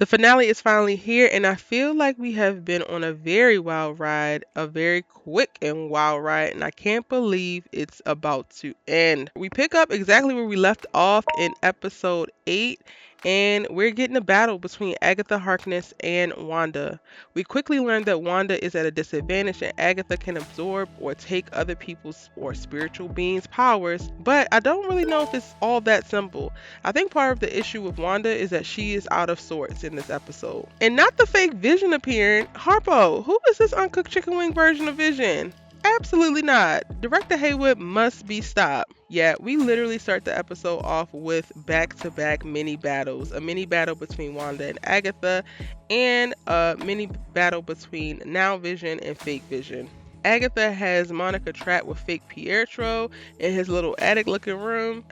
The finale is finally here, and I feel like we have been on a very wild ride, a very quick and wild ride, and I can't believe it's about to end. We pick up exactly where we left off in episode 8, and we're getting a battle between Agatha Harkness and Wanda. We quickly learn that Wanda is at a disadvantage and Agatha can absorb or take other people's or spiritual beings' powers, but I don't really know if it's all that simple. I think part of the issue with Wanda is that she is out of sorts in this episode. And not the fake Vision appearing. Harpo, who is this uncooked chicken wing version of Vision? Absolutely not. Director Hayward must be stopped. Yeah, we literally start the episode off with back-to-back mini battles. A mini battle between Wanda and Agatha, and a mini battle between Now Vision and Fake Vision. Agatha has Monica trapped with fake Pietro in his little attic-looking room.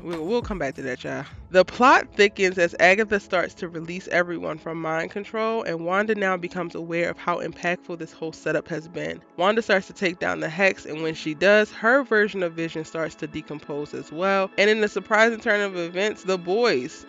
We'll come back to that, y'all. The plot thickens as Agatha starts to release everyone from mind control, and Wanda now becomes aware of how impactful this whole setup has been. Wanda starts to take down the Hex, and when she does, her version of Vision starts to decompose as well. And in a surprising turn of events, the boys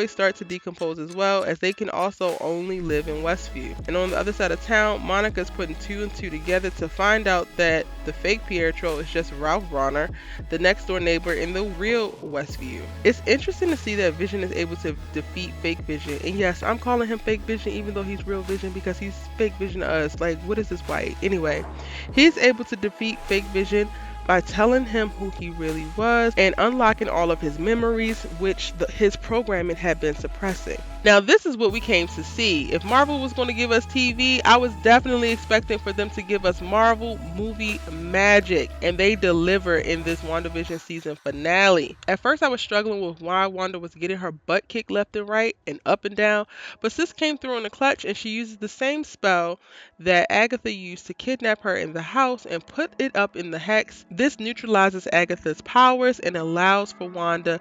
start to decompose as well, as they can also only live in Westview. And on the other side of town, Monica's putting 2 and 2 together to find out that the fake Pietro is just Ralph Bronner, the next door neighbor in the real Westview. It's interesting to see that Vision is able to defeat fake Vision. And yes, I'm calling him fake Vision even though he's real Vision, because he's fake Vision to us. Like, what is this white? Anyway, he's able to defeat fake Vision by telling him who he really was and unlocking all of his memories, which his programming had been suppressing. Now, this is what we came to see. If Marvel was going to give us TV, I was definitely expecting for them to give us Marvel movie magic, and they deliver in this WandaVision season finale. At first, I was struggling with why Wanda was getting her butt kicked left and right and up and down, but Sis came through in the clutch, and she uses the same spell that Agatha used to kidnap her in the house and put it up in the Hex. This neutralizes Agatha's powers and allows for Wanda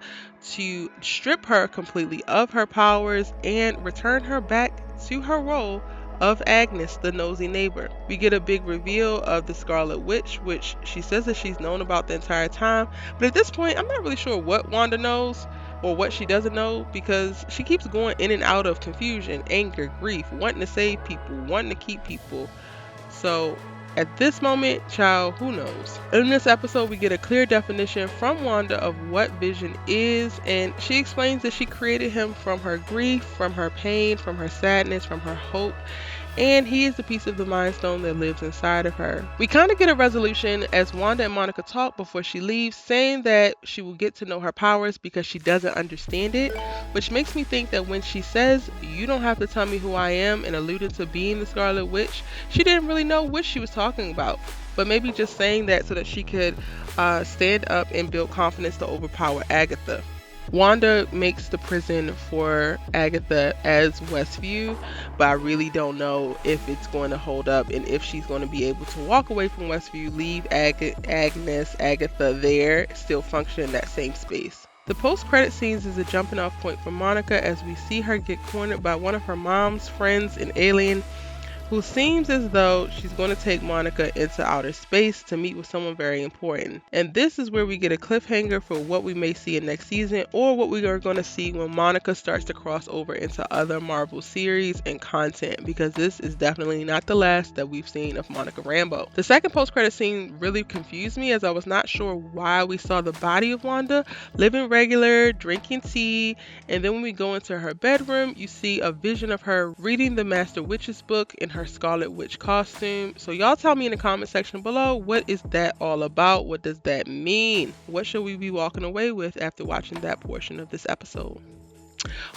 to strip her completely of her powers and return her back to her role of Agnes, the nosy neighbor. We get a big reveal of the Scarlet Witch, which she says that she's known about the entire time, but at this point I'm not really sure what Wanda knows or what she doesn't know, because she keeps going in and out of confusion, anger, grief, wanting to save people, wanting to keep people. So at this moment, child, who knows? In this episode, we get a clear definition from Wanda of what Vision is, and she explains that she created him from her grief, from her pain, from her sadness, from her hope, and he is the piece of the Mind Stone that lives inside of her. We kind of get a resolution as Wanda and Monica talk before she leaves, saying that she will get to know her powers because she doesn't understand it, which makes me think that when she says, "You don't have to tell me who I am," and alluded to being the Scarlet Witch, she didn't really know what she was talking about, but maybe just saying that so that she could stand up and build confidence to overpower Agatha. Wanda makes the prison for Agatha as Westview, but I really don't know if it's going to hold up and if she's going to be able to walk away from Westview, leave Agatha there, still function in that same space. The post-credit scenes is a jumping off point for Monica as we see her get cornered by one of her mom's friends, an alien, who seems as though she's going to take Monica into outer space to meet with someone very important. And this is where we get a cliffhanger for what we may see in next season, or what we are going to see when Monica starts to cross over into other Marvel series and content, because this is definitely not the last that we've seen of Monica Rambeau. The second post-credit scene really confused me, as I was not sure why we saw the body of Wanda living regular, drinking tea, and then when we go into her bedroom, you see a vision of her reading the Master Witch's book in her Scarlet Witch costume. So y'all tell me in the comment section below, what is that all about? What does that mean? What should we be walking away with after watching that portion of this episode?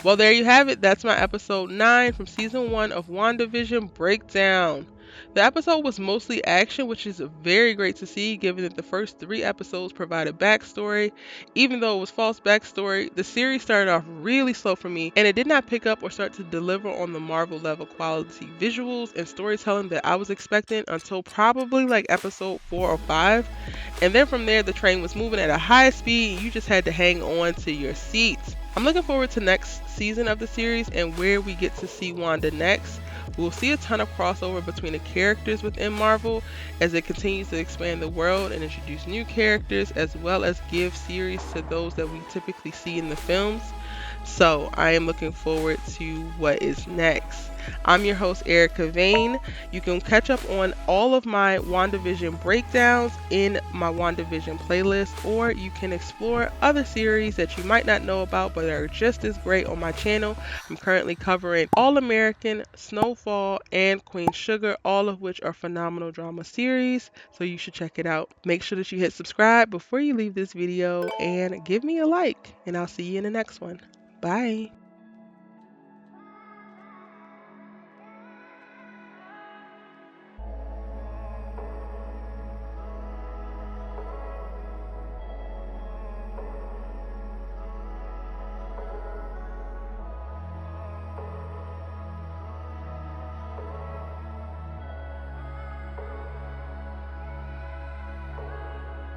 Well, there you have it. That's my episode 9 from season 1 of WandaVision Breakdown. The episode was mostly action, which is very great to see, given that the first 3 episodes provided backstory. Even though it was false backstory, the series started off really slow for me, and it did not pick up or start to deliver on the Marvel level quality visuals and storytelling that I was expecting until probably like episode 4 or 5. And then from there, the train was moving at a high speed, and you just had to hang on to your seats. I'm looking forward to next season of the series and where we get to see Wanda next. We'll see a ton of crossover between the characters within Marvel as it continues to expand the world and introduce new characters, as well as give series to those that we typically see in the films. So I am looking forward to what is next. I'm your host, Erica Vane. You can catch up on all of my WandaVision breakdowns in my WandaVision playlist, or you can explore other series that you might not know about but are just as great on my channel. I'm currently covering All American, Snowfall, and Queen Sugar, all of which are phenomenal drama series, so you should check it out. Make sure that you hit subscribe before you leave this video and give me a like, and I'll see you in the next one. Bye.